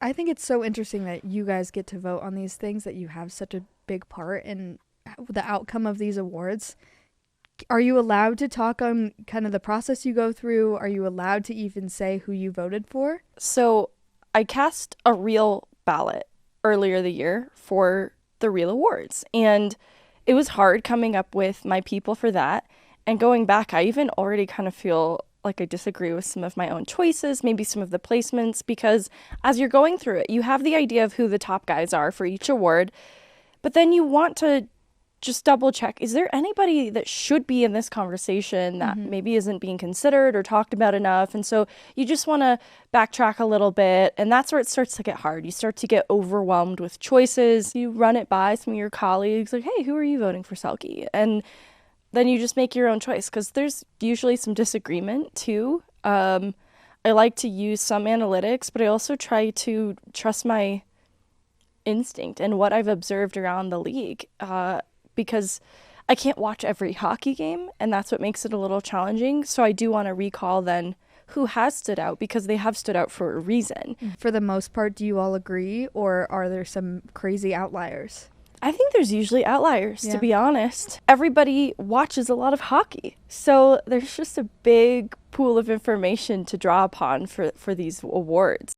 I think it's so interesting that you guys get to vote on these things, that you have such a big part in the outcome of these awards. Are you allowed to talk on kind of the process you go through? Are you allowed to even say who you voted for? So I cast a real ballot earlier the year for the real awards, and it was hard coming up with my people for that. And going back, I even already kind of feel like I disagree with some of my own choices, maybe some of the placements, because as you're going through it, you have the idea of who the top guys are for each award, but then you want to just double check, is there anybody that should be in this conversation that maybe isn't being considered or talked about enough? And so you just want to backtrack a little bit, and that's where it starts to get hard. You start to get overwhelmed with choices. You run it by some of your colleagues, like, hey, who are you voting for, Selkie? And then you just make your own choice, because there's usually some disagreement too. I like to use some analytics, but I also try to trust my instinct and what I've observed around the league, because I can't watch every hockey game, and that's what makes it a little challenging. So I do want to recall then who has stood out, because they have stood out for a reason. For the most part, do you all agree, or are there some crazy outliers? I think there's usually outliers, Yeah. to be honest. Everybody watches a lot of hockey, so there's just a big pool of information to draw upon for these awards.